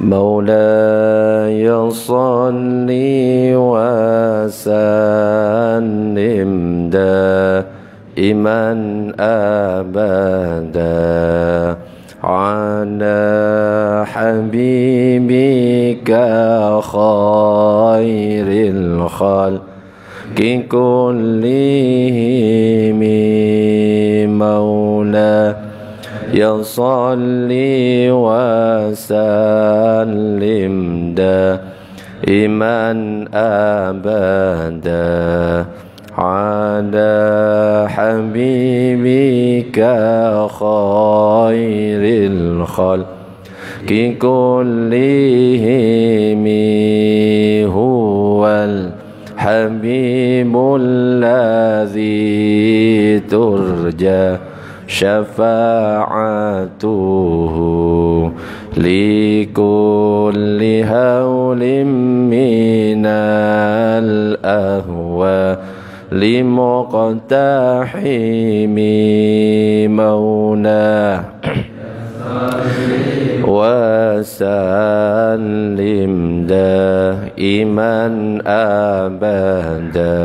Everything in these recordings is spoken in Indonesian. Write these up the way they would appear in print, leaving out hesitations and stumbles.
مولاي صل وسلم دائما أبدا على حبيبك خير الخلق كلهم مولاي صل وسلم دائما أبدا على حبيبك خير الخلق كلهم هو الحبيب الذي ترجى شفاعته لكل هول من الأهوال لمقتحم مولاه وسلم دائما أبدا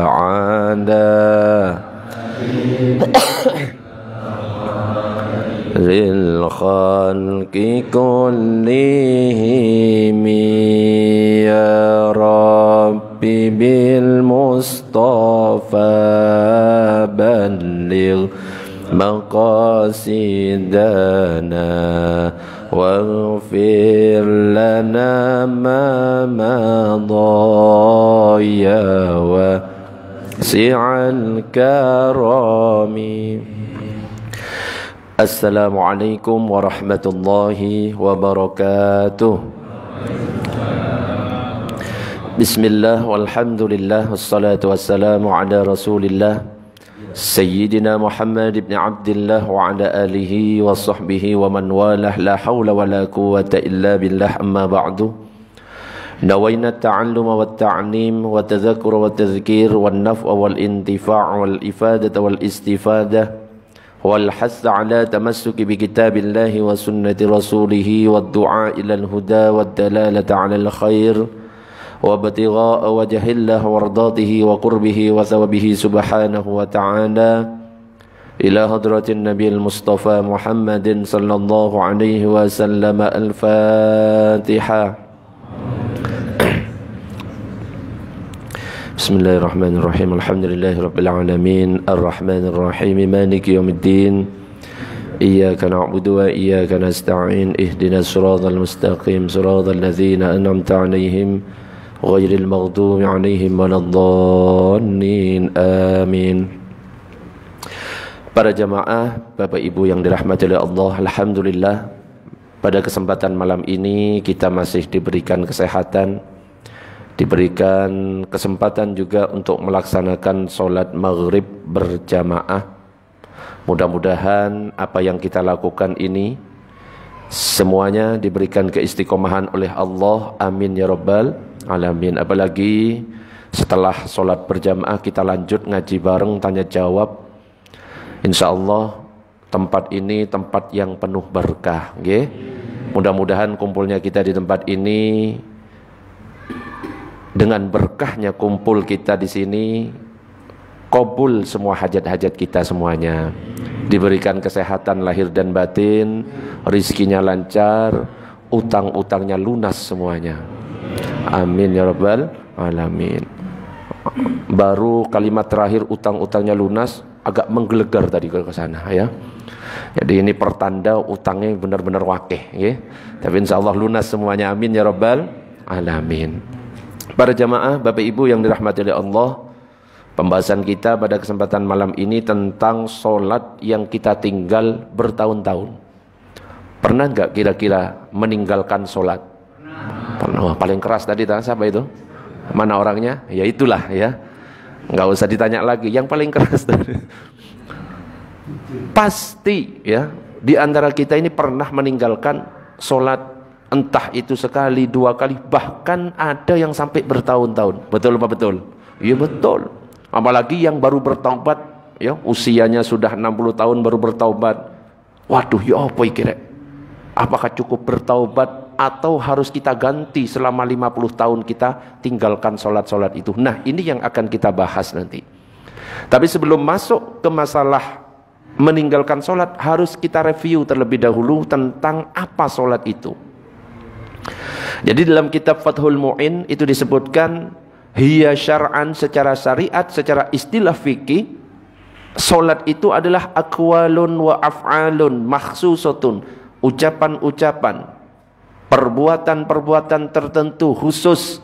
على للخلق كلهم يا ربي بالمصطفى بلغ مقاصدنا واغفر لنا ما مضى يا واسع الكرم. Assalamualaikum warahmatullahi wabarakatuh. Bismillah walhamdulillah wassalatu wassalamu ala rasulillah Sayyidina Muhammad ibn Abdillah wa ala alihi wa sahbihi wa man walah la hawla wa la quwwata illa billah amma ba'du. Nawayna ta'alluma wa ta'nim wa tadhakura wa tadhkir wa naf'a wal intifa' wal ifadata wal istifadah والحث على تمسك بكتاب الله وسنة رسوله والدعاء إلى الهدى والدلالة على الخير وابتغاء وجه الله وارضاته وقربه وثوابه سبحانه وتعالى إلى حضرة النبي المصطفى محمد صلى الله عليه وسلم. الفاتحة. Bismillahirrahmanirrahim. Alhamdulillahirabbil alamin. Arrahmanir rahim. Maliki yaumiddin. Iyyaka na'budu wa iyyaka nasta'in. Ihdinas siratal mustaqim. Siratal ladzina an'amta 'alaihim ghairil maghdubi 'alaihim waladdallin. Amin. Para jamaah, Bapak Ibu yang dirahmati oleh Allah, alhamdulillah pada kesempatan malam ini kita masih diberikan kesehatan, diberikan kesempatan juga untuk melaksanakan sholat maghrib berjamaah. Mudah-mudahan apa yang kita lakukan ini semuanya diberikan keistiqomahan oleh Allah. Amin ya rabbal alamin. Apalagi setelah sholat berjamaah kita lanjut ngaji bareng, tanya jawab. Insya Allah tempat ini tempat yang penuh berkah. Mudah-mudahan kumpulnya kita di tempat ini, dengan berkahnya kumpul kita di sini, qabul semua hajat-hajat kita semuanya, diberikan kesehatan lahir dan batin, rizkinya lancar, utang-utangnya lunas semuanya. Amin ya rabbal alamin. Baru kalimat terakhir utang-utangnya lunas agak menggelegar tadi ke sana ya. Jadi ini pertanda utangnya benar-benar wakeh ya. Tapi insyaallah lunas semuanya. Amin ya rabbal alamin. Para jamaah, Bapak Ibu yang dirahmati oleh Allah, pembahasan kita pada kesempatan malam ini tentang sholat yang kita tinggal bertahun-tahun. Pernah nggak kira-kira meninggalkan sholat? Pernah. Wah, paling keras tadi siapa itu? Mana orangnya? Ya itulah ya. Nggak usah ditanya lagi. Yang paling keras tadi. Pasti ya, di antara kita ini pernah meninggalkan sholat. Entah itu sekali, dua kali, bahkan ada yang sampai bertahun-tahun. Betul apa betul? Iya betul. Apalagi yang baru bertaubat, ya usianya sudah 60 tahun baru bertaubat. Waduh, ya apa kira? Apakah cukup bertaubat atau harus kita ganti selama 50 tahun kita tinggalkan sholat-sholat itu. Nah, ini yang akan kita bahas nanti. Tapi sebelum masuk ke masalah meninggalkan sholat, harus kita review terlebih dahulu tentang apa sholat itu. Jadi dalam kitab Fathul Mu'in itu disebutkan, hiya syar'an, secara syariat, secara istilah fikih, sholat itu adalah aqwalun wa af'alun makhsusatun, ucapan-ucapan, perbuatan-perbuatan tertentu khusus,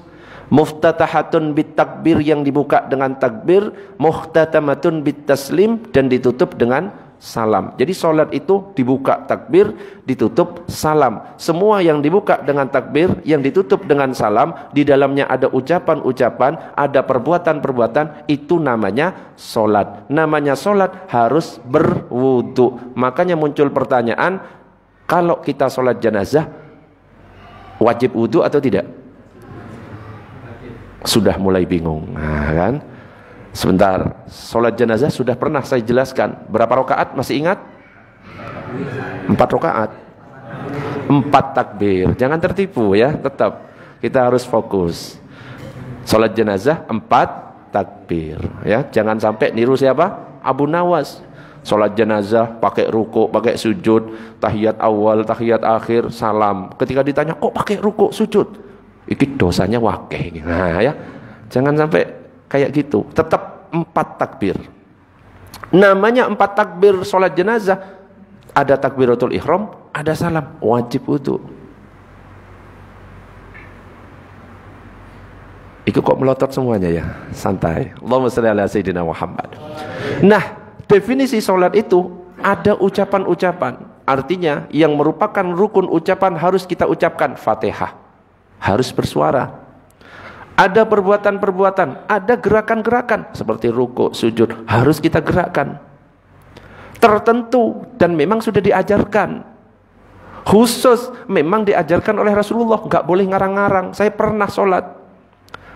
muftatahatun bit takbir, yang dibuka dengan takbir, muhtatamatun bit taslim, dan ditutup dengan salam. Jadi sholat itu dibuka takbir, ditutup salam. Semua yang dibuka dengan takbir, yang ditutup dengan salam, di dalamnya ada ucapan-ucapan, ada perbuatan-perbuatan, itu namanya sholat. Namanya sholat harus berwudu. Makanya muncul pertanyaan, kalau kita sholat jenazah wajib wudu atau tidak? Sudah mulai bingung. Nah, kan? Sebentar, sholat jenazah sudah pernah saya jelaskan. Berapa rakaat masih ingat? 4 rakaat, 4 takbir. Jangan tertipu ya, tetap kita harus fokus. Sholat jenazah 4 takbir ya. Jangan sampai niru siapa? Abu Nawas. Sholat jenazah pakai ruku, pakai sujud, tahiyat awal, tahiyat akhir, salam. Ketika ditanya, kok pakai ruku, sujud? Iki dosanya wakeh. Nah ya, jangan sampai kayak gitu. Tetap 4 takbir. Namanya 4 takbir sholat jenazah. Ada takbiratul ihram, ada salam, wajib wudu. Itu kok melotot semuanya ya? Santai. Allahumma shalli ala sayyidina Muhammad. Nah, definisi sholat itu ada ucapan-ucapan. Artinya yang merupakan rukun ucapan harus kita ucapkan. Fatihah harus bersuara. Ada perbuatan-perbuatan, ada gerakan-gerakan seperti ruku, sujud, harus kita gerakkan. Tertentu dan memang sudah diajarkan. Khusus memang diajarkan oleh Rasulullah, nggak boleh ngarang-ngarang. Saya pernah sholat,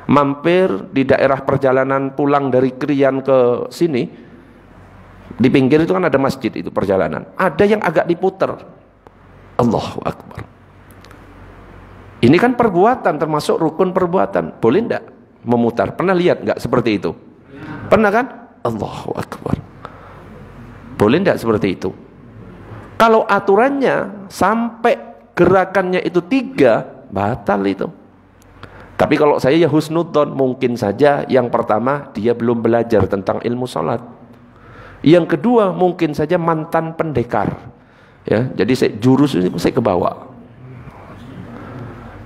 mampir di daerah perjalanan pulang dari Krian ke sini, di pinggir itu kan ada masjid, itu perjalanan. Ada yang agak diputer. Allahu Akbar. Ini kan perbuatan, termasuk rukun perbuatan. Boleh enggak memutar? Pernah lihat enggak seperti itu? Pernah kan? Allahu Akbar. Boleh enggak seperti itu? Kalau aturannya sampai gerakannya itu 3, batal itu. Tapi kalau saya ya husnudzon, mungkin saja yang pertama dia belum belajar tentang ilmu sholat. Yang kedua mungkin saja mantan pendekar. Ya, jadi jurus ini saya kebawa.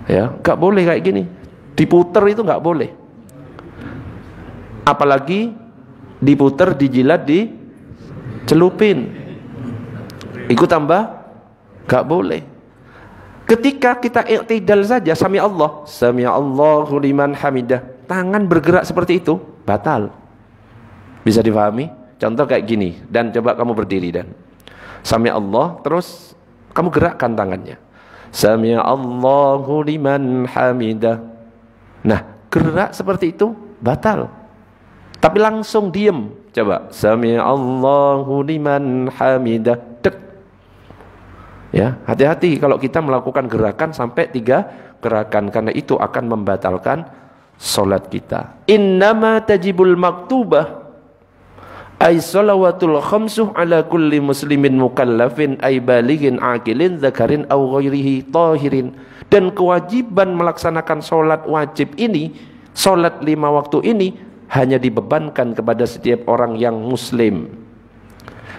Ya, nggak boleh kayak gini. Diputer itu nggak boleh. Apalagi diputer, dijilat, dicelupin. Ikut tambah, nggak boleh. Ketika kita i'tidal saja, sami Allahu liman hamidah, tangan bergerak seperti itu, batal. Bisa dipahami? Contoh kayak gini, dan coba kamu berdiri dan sami Allah, terus kamu gerakkan tangannya. Sami Allahu liman hamidah. Nah, gerak seperti itu batal. Tapi langsung diem. Coba sami Allahu liman hamidah. Dek. Ya, hati-hati kalau kita melakukan gerakan sampai 3 gerakan, karena itu akan membatalkan salat kita. Innama tajibul maktubah ay salawatul khamsuh ala kulli muslimin mukallafin ay balighin aqilin dzakarin aw ghairihi tahirin. Dan kewajiban melaksanakan sholat wajib ini, sholat 5 waktu ini, hanya dibebankan kepada setiap orang yang muslim,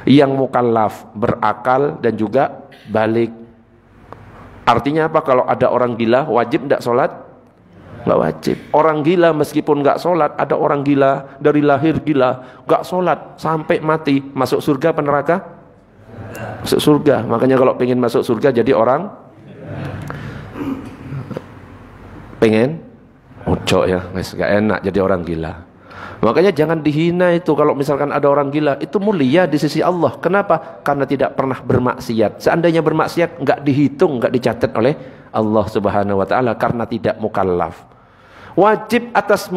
yang mukallaf, berakal dan juga balik. Artinya apa? Kalau ada orang gila wajib tidak sholat? Nggak wajib. Orang gila meskipun nggak sholat, ada orang gila dari lahir gila, nggak sholat sampai mati, masuk surga apa neraka? Masuk surga. Makanya kalau pengen masuk surga jadi orang pengen ojo ya, nggak enak jadi orang gila. Makanya jangan dihina itu. Kalau misalkan ada orang gila, itu mulia di sisi Allah. Kenapa? Karena tidak pernah bermaksiat. Seandainya bermaksiat, nggak dihitung, nggak dicatat oleh Allah Subhanahu wa Ta'ala, karena tidak mukallaf. Wajib atas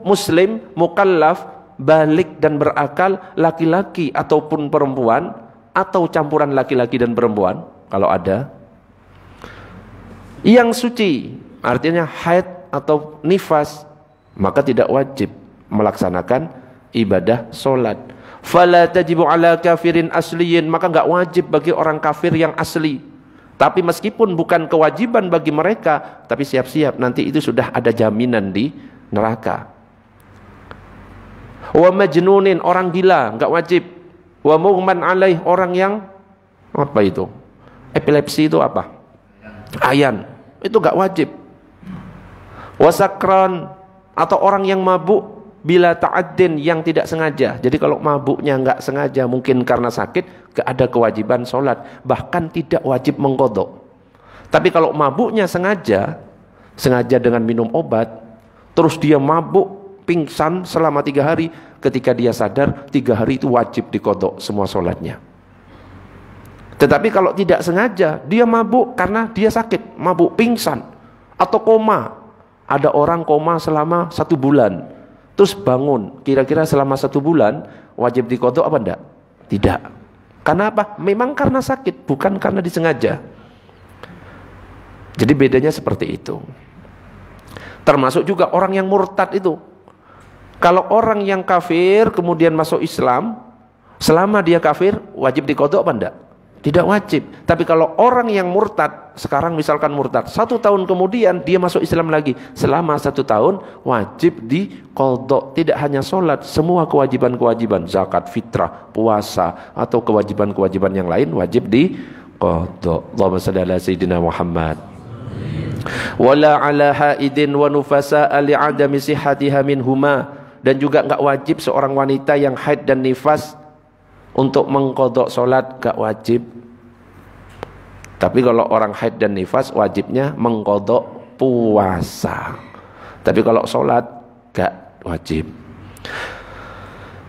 muslim mukallaf, balik dan berakal, laki-laki ataupun perempuan, atau campuran laki-laki dan perempuan kalau ada. Yang suci, artinya haid atau nifas, maka tidak wajib melaksanakan ibadah solat. Fala tajibu ala kafirin asliyin, maka enggak wajib bagi orang kafir yang asli. Tapi meskipun bukan kewajiban bagi mereka, tapi siap-siap nanti itu sudah ada jaminan di neraka. Wa majnunin, orang gila, enggak wajib. Wa mughman alaih, orang yang apa itu? Epilepsi itu apa? Ayan, itu enggak wajib. Wa sakran, atau orang yang mabuk bila ta'addin, yang tidak sengaja. Jadi kalau mabuknya enggak sengaja, mungkin karena sakit, enggak ada kewajiban sholat, bahkan tidak wajib mengqadha. Tapi kalau mabuknya sengaja dengan minum obat, terus dia mabuk pingsan selama 3 hari, ketika dia sadar 3 hari itu wajib diqadha semua sholatnya. Tetapi kalau tidak sengaja, dia mabuk karena dia sakit, mabuk pingsan atau koma. Ada orang koma selama 1 bulan, terus bangun, kira-kira selama 1 bulan wajib diqadha apa enggak? Tidak. Karena apa? Memang karena sakit, bukan karena disengaja. Jadi bedanya seperti itu. Termasuk juga orang yang murtad itu. Kalau orang yang kafir kemudian masuk Islam, selama dia kafir wajib diqadha apa enggak? Tidak wajib. Tapi kalau orang yang murtad, sekarang misalkan murtad, 1 tahun kemudian dia masuk Islam lagi, selama 1 tahun wajib diqadha. Tidak hanya sholat, semua kewajiban-kewajiban, zakat, fitrah, puasa, atau kewajiban-kewajiban yang lain wajib diqadha. Allahumma shalli ala sayyidina Muhammad. Wala ala haidin wa nufasa'a li'adami sihhatiha minhuma, dan juga enggak wajib seorang wanita yang haid dan nifas untuk mengqadha salat, enggak wajib. Tapi kalau orang haid dan nifas wajibnya mengqadha puasa. Tapi kalau salat enggak wajib.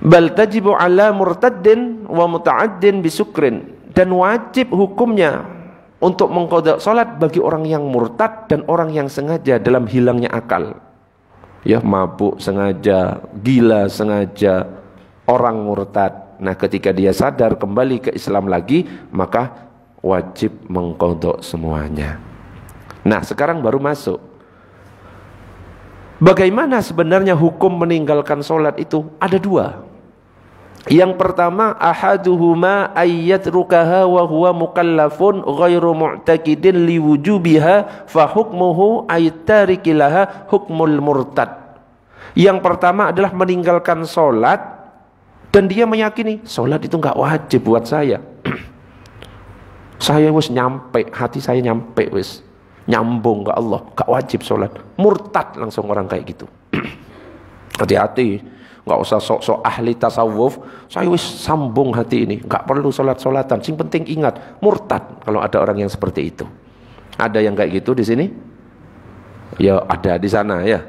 Bal tajibu ala murtaddin wa muta'addin bisukrin, dan wajib hukumnya untuk mengqadha salat bagi orang yang murtad dan orang yang sengaja dalam hilangnya akal. Ya, mabuk sengaja, gila sengaja, orang murtad. Nah, ketika dia sadar kembali ke Islam lagi, maka wajib mengqadha semuanya. Nah, sekarang baru masuk. Bagaimana sebenarnya hukum meninggalkan sholat itu? Ada 2. Yang pertama, ahaduhuma ayyatrukaha wa huwa mukallafun ghairu mu'taqidin liwujubiha fa hukmuhu aytarikilaha hukmul murtad. Yang pertama adalah meninggalkan sholat dan dia meyakini sholat itu enggak wajib buat saya. Saya wis nyampe, hati saya nyampe wis, nyambung ke Allah, enggak wajib sholat. Murtad langsung orang kayak gitu. Hati-hati, enggak usah sok-sok ahli tasawuf, saya wis sambung hati ini, enggak perlu sholat-sholatan. Sing penting ingat, murtad kalau ada orang yang seperti itu. Ada yang kayak gitu di sini? Ya ada di sana ya.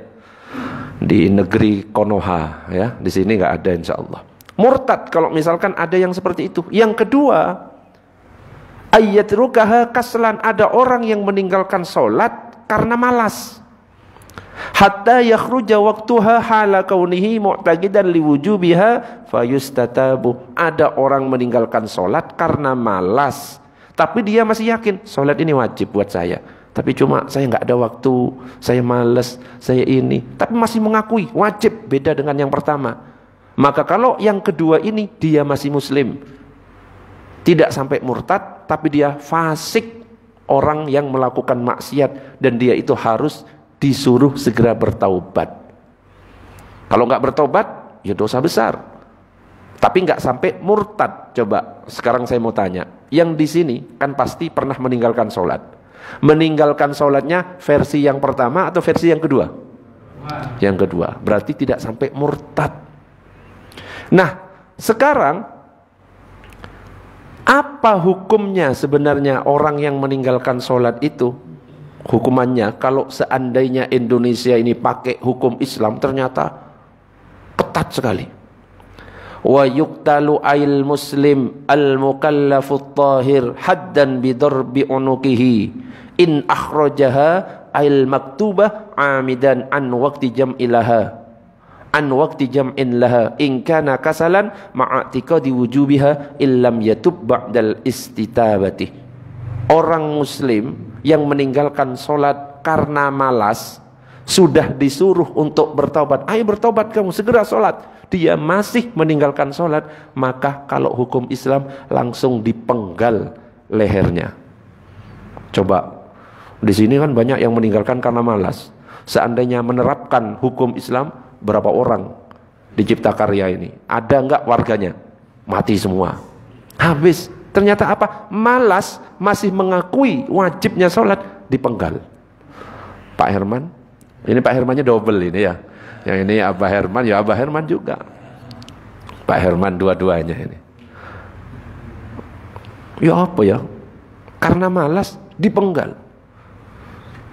Di negeri Konoha ya, di sini enggak ada insyaallah. Murtad kalau misalkan ada yang seperti itu. Yang kedua, ayyatrukaha kaslan, ada orang yang meninggalkan sholat karena malas. Hatta yakhruja waqtuha hala kaunihi mu'taqidan liwujubiha fayustatabu. Ada orang meninggalkan sholat karena malas, tapi dia masih yakin sholat ini wajib buat saya. Tapi cuma saya nggak ada waktu, saya malas, saya ini. Tapi masih mengakui wajib, beda dengan yang pertama. Maka kalau yang kedua ini dia masih muslim, tidak sampai murtad, tapi dia fasik, orang yang melakukan maksiat, dan dia itu harus disuruh segera bertaubat. Kalau nggak bertaubat, ya dosa besar. Tapi nggak sampai murtad. Coba sekarang saya mau tanya, yang di sini kan pasti pernah meninggalkan sholat. Meninggalkan sholatnya versi yang pertama atau versi yang kedua? Yang kedua. Berarti tidak sampai murtad. Nah, sekarang apa hukumnya sebenarnya orang yang meninggalkan sholat itu? Hukumannya kalau seandainya Indonesia ini pakai hukum Islam ternyata ketat sekali. Wa yuqtalu ail muslim al mukallafut tahir haddan bidarbi unuqihi in akhrajaha ail maktubah amidan an waqti jam'ilaha an waqti jam'in laha in kana kasalan ma'atiqadi wujubiha illam yatub ba'dal istitabati. Orang muslim yang meninggalkan sholat karena malas, sudah disuruh untuk bertobat, ayo bertobat kamu, segera sholat, dia masih meninggalkan sholat, maka kalau hukum Islam langsung dipenggal lehernya. Coba, di sini kan banyak yang meninggalkan karena malas. Seandainya menerapkan hukum Islam, berapa orang di Cipta Karya ini? Ada enggak warganya? Mati semua. Habis. Ternyata apa? Malas, masih mengakui wajibnya sholat, dipenggal. Pak Herman, ini Pak Hermannya double ini ya. Yang ini Abah Herman, ya Abah Herman juga. Pak Herman dua-duanya ini. Ya apa ya? Karena malas, dipenggal.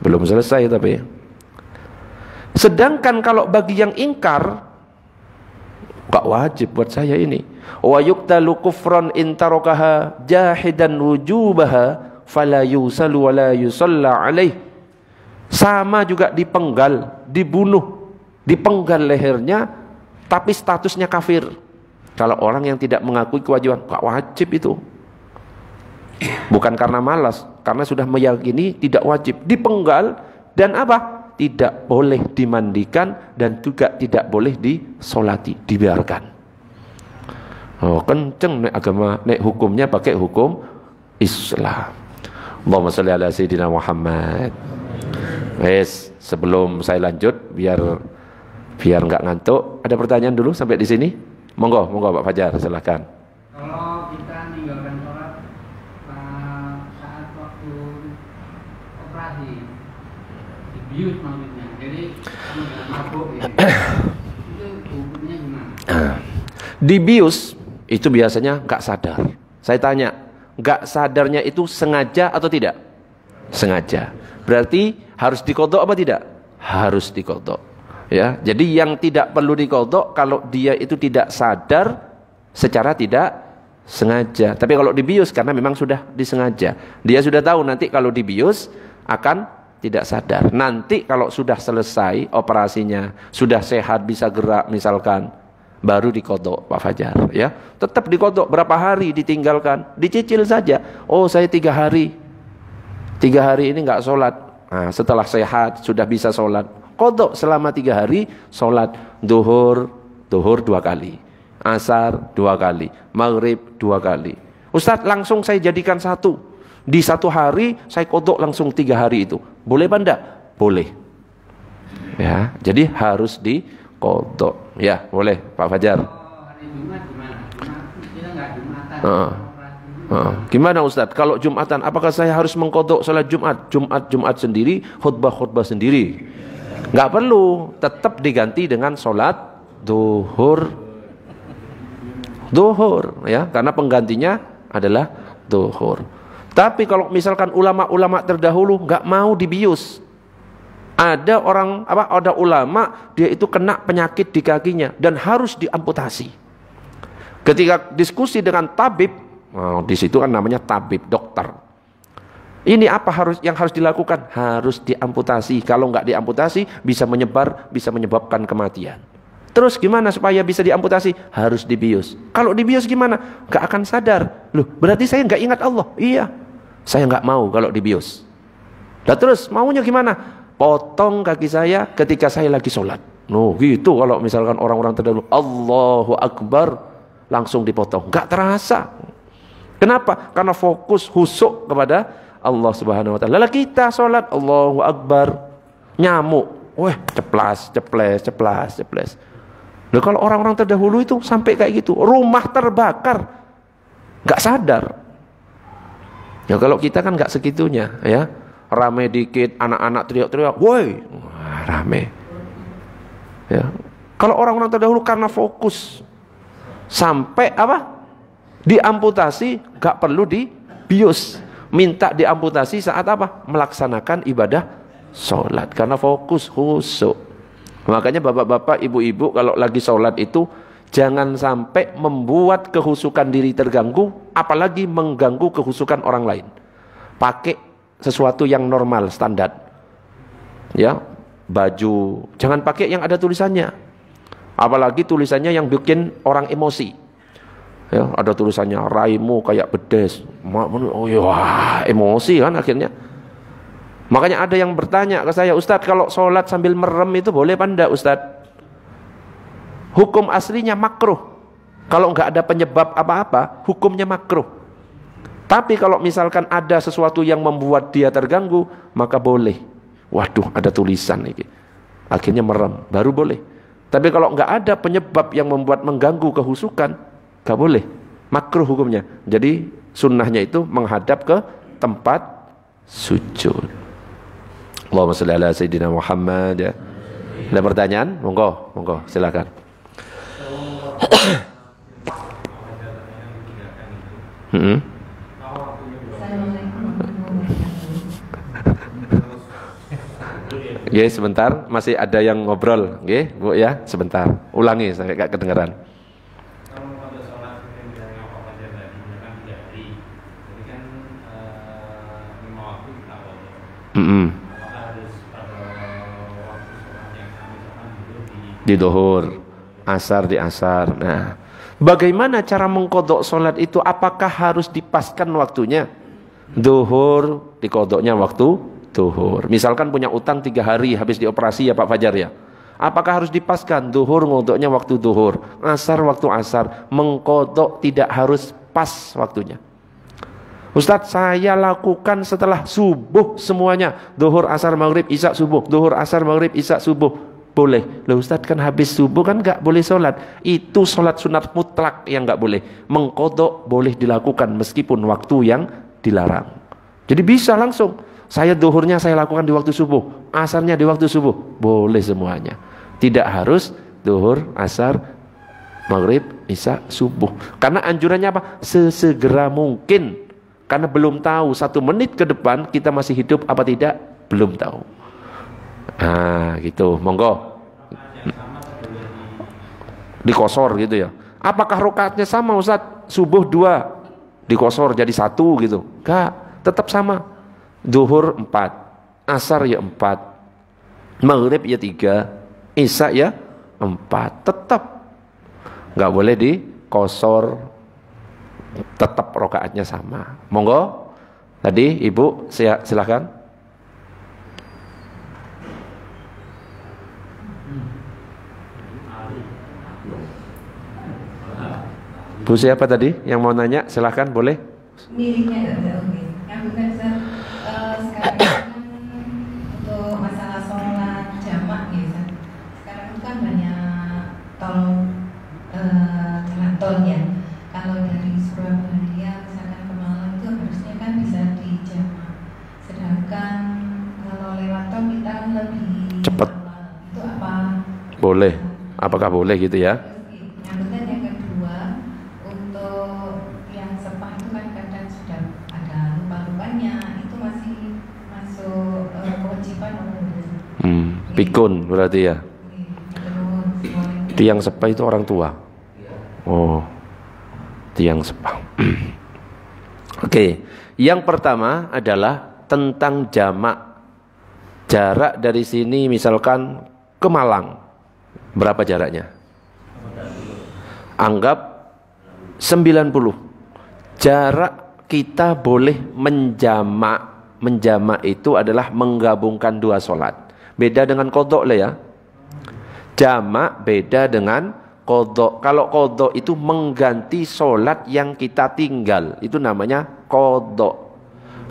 Belum selesai tapi. Sedangkan kalau bagi yang ingkar, gak wajib buat saya ini. Wa yuqtalu kufran in tarakaha jahidan wujubaha fala yusalu wa la yusalla alaih. Sama juga dipenggal, dibunuh, dipenggal lehernya, tapi statusnya kafir. Kalau orang yang tidak mengakui kewajiban, gak wajib itu. Bukan karena malas, karena sudah meyakini tidak wajib, dipenggal. Dan apa? Tidak boleh dimandikan dan juga tidak boleh disolati, dibiarkan. Oh, kenceng nek agama, nek hukumnya pakai hukum Islam. Allahumma sholli ala sayyidina Muhammad. Wes, sebelum saya lanjut biar nggak ngantuk, ada pertanyaan dulu sampai di sini? Monggo Pak Fajar, silakan. Kalau kita meninggalkan sholat saat waktu operasi, dibius maksudnya, jadi mabuk ya. Itu hukumnya gimana? Dibius itu biasanya nggak sadar. Saya tanya, nggak sadarnya itu sengaja atau tidak? Sengaja. Berarti harus dikodok apa tidak? Harus dikodok. Ya, jadi yang tidak perlu dikodok kalau dia itu tidak sadar secara tidak sengaja. Tapi kalau dibius karena memang sudah disengaja, dia sudah tahu nanti kalau dibius akan tidak sadar. Nanti kalau sudah selesai operasinya, sudah sehat bisa gerak misalkan, baru dikodok Pak Fajar. Ya, tetap dikodok. Berapa hari ditinggalkan? Dicicil saja. Oh, saya 3 hari. 3 hari ini nggak sholat. Nah, setelah sehat sudah bisa sholat, kodok selama 3 hari sholat. Duhur 2 kali, asar 2 kali, maghrib 2 kali. Ustadz, langsung saya jadikan satu. Di 1 hari saya kodok langsung 3 hari itu. Boleh apa enggak? Boleh. Ya, jadi harus dikodok. Ya, boleh Pak Fajar. Hari Jumat gimana? Kita nggak Jumatan. Gimana Ustadz? Kalau Jumatan, apakah saya harus mengkodok sholat Jumat? Jumat sendiri, khutbah sendiri? Nggak perlu, tetap diganti dengan sholat duhur, ya, karena penggantinya adalah duhur. Tapi kalau misalkan ulama-ulama terdahulu nggak mau dibius, ada ulama dia itu kena penyakit di kakinya dan harus diamputasi. Ketika diskusi dengan tabib, di situ kan namanya tabib, dokter. Ini apa yang harus dilakukan? Harus diamputasi. Kalau nggak diamputasi bisa menyebabkan kematian. Terus gimana supaya bisa diamputasi? Harus dibius. Kalau dibius gimana? Nggak akan sadar. Loh, berarti saya nggak ingat Allah. Iya, saya nggak mau kalau dibius. Nah terus maunya gimana? Potong kaki saya ketika saya lagi sholat. No, gitu kalau misalkan orang-orang terdahulu Allahu Akbar langsung dipotong. Nggak terasa. Kenapa? Karena fokus husuk kepada Allah Subhanahu wa taala. Lah kita sholat Allahu Akbar, nyamuk, ceplas. Loh, kalau orang-orang terdahulu itu sampai kayak gitu, rumah terbakar, nggak sadar. Ya kalau kita kan nggak segitunya, ya. Rame dikit, anak-anak teriak-teriak, woi, rame. Ya. Kalau orang-orang terdahulu karena fokus sampai apa? Diamputasi, gak perlu dibius. Minta diamputasi saat apa? Melaksanakan ibadah sholat. Karena fokus husuk. Makanya bapak-bapak, ibu-ibu kalau lagi sholat itu jangan sampai membuat kehusukan diri terganggu, apalagi mengganggu kehusukan orang lain. Pakai sesuatu yang normal, standar. Ya, baju jangan pakai yang ada tulisannya. Apalagi tulisannya yang bikin orang emosi. Ya, ada tulisannya raimu kayak bedes. Oh ya, emosi kan akhirnya. Makanya ada yang bertanya ke saya, Ustadz kalau sholat sambil merem itu boleh apa enggak Ustadz? Hukum aslinya makruh. Kalau nggak ada penyebab apa-apa, hukumnya makruh. Tapi kalau misalkan ada sesuatu yang membuat dia terganggu, maka boleh. Waduh, ada tulisan ini. Akhirnya merem, baru boleh. Tapi kalau nggak ada penyebab yang membuat mengganggu kehusukan, nggak boleh. Makruh hukumnya. Jadi sunnahnya itu menghadap ke tempat sujud. Allahumma sholli ala sayyidina Muhammad ya. Ada pertanyaan? Monggo, monggo, silakan. Oke, sebentar, masih ada yang ngobrol, oke, Bu ya, sebentar, ulangi sampai gak kedengeran. Di duhur, asar di asar. Nah, bagaimana cara mengkodok sholat itu? Apakah harus dipaskan waktunya? Duhur dikodoknya waktu duhur. Misalkan punya utang 3 hari habis dioperasi ya Pak Fajar ya. Apakah harus dipaskan? Duhur ngodoknya waktu duhur, asar waktu asar. Mengkodok tidak harus pas waktunya. Ustadz, saya lakukan setelah subuh semuanya. Duhur, asar, maghrib, isya, subuh. Duhur, asar, maghrib, isya, subuh. Boleh. Loh Ustadz, kan habis subuh kan gak boleh sholat. Itu sholat sunat mutlak yang gak boleh. Mengkodok boleh dilakukan meskipun waktu yang dilarang. Jadi bisa langsung. Saya duhurnya saya lakukan di waktu subuh, asarnya di waktu subuh, boleh semuanya. Tidak harus duhur, asar, maghrib, isya, subuh. Karena anjurannya apa? Sesegera mungkin. Karena belum tahu 1 menit ke depan kita masih hidup apa tidak, belum tahu. Nah, gitu. Monggo. Dikosor gitu ya. Apakah rakaatnya sama Ustaz? Subuh 2, dikosor jadi 1 gitu? Enggak, tetap sama. Duhur 4, asar ya 4, maghrib ya 3, isya ya 4, tetap nggak boleh dikosor, tetap rakaatnya sama. Monggo, tadi Ibu silakan. Bu siapa tadi yang mau nanya? Silakan, boleh. Miliknya yang bukan sekarang untuk masalah sholat jamak ya, sekarang itu kan banyak jalan tol ya. Kalau dari Surabaya misalkan ke Malang itu harusnya kan bisa dijamak. Sedangkan kalau lewat tol kita lebih cepat. Itu apa? Boleh. Apakah boleh gitu ya? Kemudian yang kedua, untuk yang sepah itu kan kadang sudah ada lupa-lupanya, itu masih masuk kewajiban orang. Pikun berarti ya. Tiang sepah itu orang tua. Oh, tiang sepah. Oke, yang pertama adalah tentang jamak. Jarak dari sini misalkan ke Malang, berapa jaraknya? Anggap 90. Jarak kita boleh menjamak. Menjamak itu adalah menggabungkan 2 sholat. Beda dengan kodok lah ya. Jamak beda dengan kodok. Kalau kodok itu mengganti sholat yang kita tinggal, itu namanya kodok.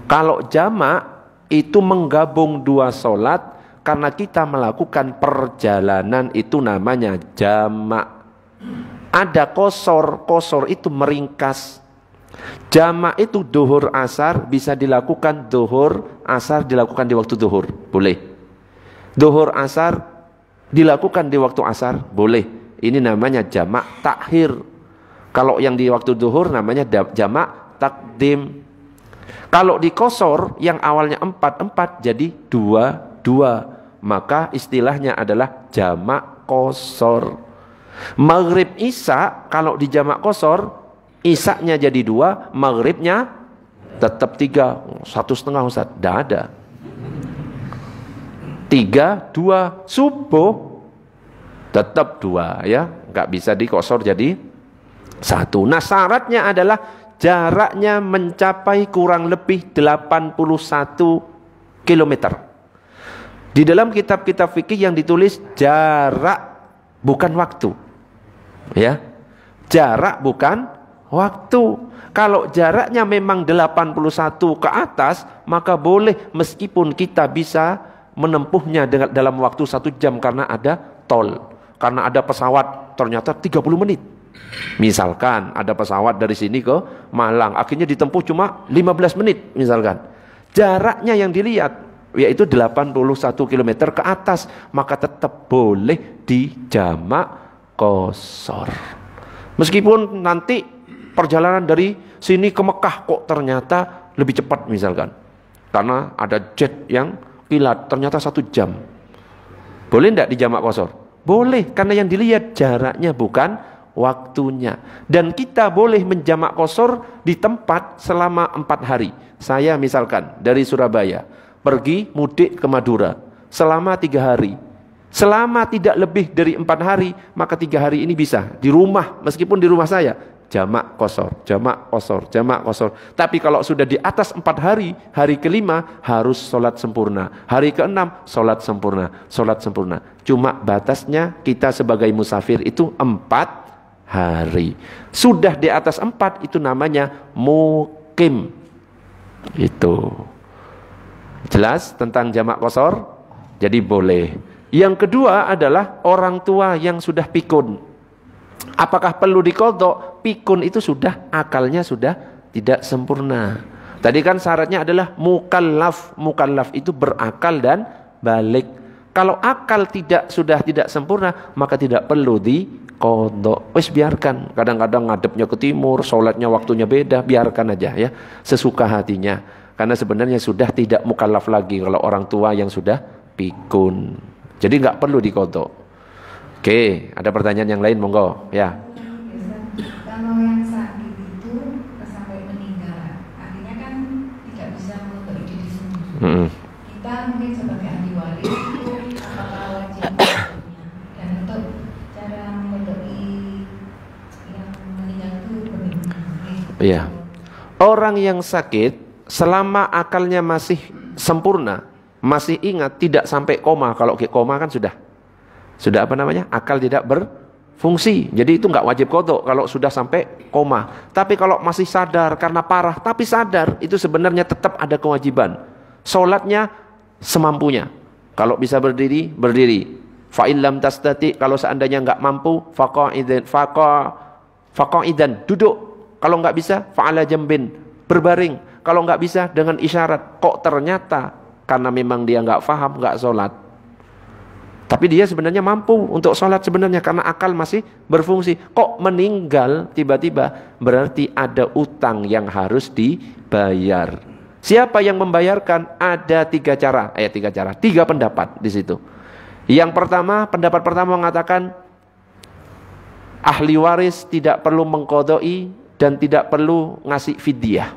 Kalau jamak itu menggabung 2 sholat karena kita melakukan perjalanan, itu namanya jamak. Ada kosor, kosor itu meringkas. Jamak itu duhur asar bisa dilakukan, duhur asar dilakukan di waktu duhur, boleh. Duhur asar dilakukan di waktu asar, boleh. Ini namanya jamak takhir. Kalau yang di waktu duhur namanya jamak takdim. Kalau dikosor yang awalnya 4 jadi 2, maka istilahnya adalah jamak kosor. Maghrib isya kalau di jamak kosor, isya-nya jadi 2, maghribnya tetap 3. 1,5 Ustaz, tidak ada. 3, 2, subuh tetap 2 ya, nggak bisa dikosor jadi 1. Nah syaratnya adalah jaraknya mencapai kurang lebih 81 kilometer. Di dalam kitab-kitab fikih yang ditulis jarak bukan waktu. Ya. Jarak bukan waktu. Kalau jaraknya memang 81 ke atas, maka boleh meskipun kita bisa menempuhnya dalam waktu 1 jam karena ada tol. Karena ada pesawat ternyata 30 menit. Misalkan ada pesawat dari sini ke Malang, akhirnya ditempuh cuma 15 menit misalkan. Jaraknya yang dilihat yaitu 81 km ke atas, maka tetap boleh dijamak qashar. Meskipun nanti perjalanan dari sini ke Mekah kok ternyata lebih cepat misalkan. Karena ada jet yang kilat ternyata 1 jam. Boleh tidak dijamak qashar? Boleh, karena yang dilihat jaraknya bukan waktunya. Dan kita boleh menjamak qashar di tempat selama 4 hari. Saya misalkan dari Surabaya pergi mudik ke Madura selama 3 hari. Selama tidak lebih dari 4 hari, maka 3 hari ini bisa di rumah, meskipun di rumah saya jamak qashar, jamak qashar, jamak qashar. Tapi kalau sudah di atas 4 hari, hari ke-5 harus sholat sempurna, hari ke-6 sholat sempurna, sholat sempurna. Cuma batasnya kita sebagai musafir itu 4 hari. Sudah di atas 4 itu namanya mukim. Itu jelas tentang jamak qashar. Jadi boleh. Yang kedua adalah orang tua yang sudah pikun. Apakah perlu diqadha? Pikun itu sudah akalnya sudah tidak sempurna. Tadi kan syaratnya adalah mukallaf. Mukallaf itu berakal dan balik. Kalau akal sudah tidak sempurna, maka tidak perlu diqadha. Wis biarkan. Kadang-kadang ngadepnya ke timur, sholatnya waktunya beda, biarkan aja ya, sesuka hatinya. Karena sebenarnya sudah tidak mukallaf lagi kalau orang tua yang sudah pikun. Jadi nggak perlu diqadha. Oke, ada pertanyaan yang lain, monggo ya. Kalau yang sakit itu sampai meninggal, artinya kan tidak bisa menuntut diri sendiri. Kita mungkin sebagai ahli waris itu apakah wajib menuntutnya? Dan untuk cara menuntut yang meninggal itu bagaimana? Iya. Orang yang sakit selama akalnya masih sempurna, masih ingat, tidak sampai koma. Kalau koma kan sudah apa namanya, akal tidak berfungsi, jadi itu nggak wajib qadha kalau sudah sampai koma. Tapi kalau masih sadar karena parah tapi sadar, itu sebenarnya tetap ada kewajiban. Sholatnya semampunya. Kalau bisa berdiri, fa illam tastati, kalau seandainya nggak mampu, faqa'idan, duduk. Kalau nggak bisa, fa'ala jambin, berbaring. Kalau nggak bisa, dengan isyarat. Kok ternyata karena memang dia nggak faham, nggak sholat. Tapi dia sebenarnya mampu untuk sholat sebenarnya karena akal masih berfungsi. Kok meninggal tiba-tiba, berarti ada utang yang harus dibayar. Siapa yang membayarkan? Ada 3 cara. 3 pendapat di situ. Yang pertama, pendapat pertama mengatakan ahli waris tidak perlu mengqadai dan tidak perlu ngasih fidyah.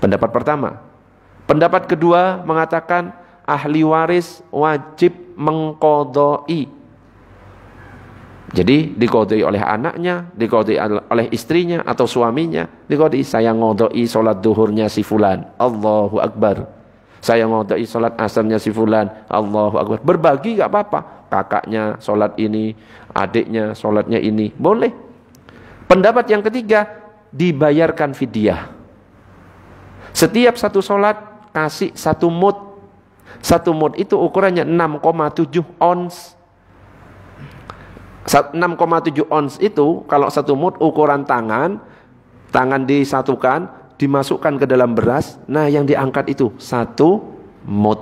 Pendapat pertama. Pendapat kedua mengatakan ahli waris wajib mengqadai. Jadi diqadai oleh anaknya, diqadai oleh istrinya atau suaminya, diqadai. Saya ngodai sholat duhurnya si fulan, Allahu Akbar. Saya ngodai sholat asarnya si fulan, Allahu Akbar. Berbagi gak apa-apa. Kakaknya sholat ini, adiknya sholatnya ini, boleh. Pendapat yang ketiga, dibayarkan fidyah. Setiap satu sholat kasih 1 mud. 1 mud itu ukurannya 6,7 ons. 6,7 ons itu kalau 1 mud ukuran tangan disatukan, dimasukkan ke dalam beras. Nah, yang diangkat itu 1 mud.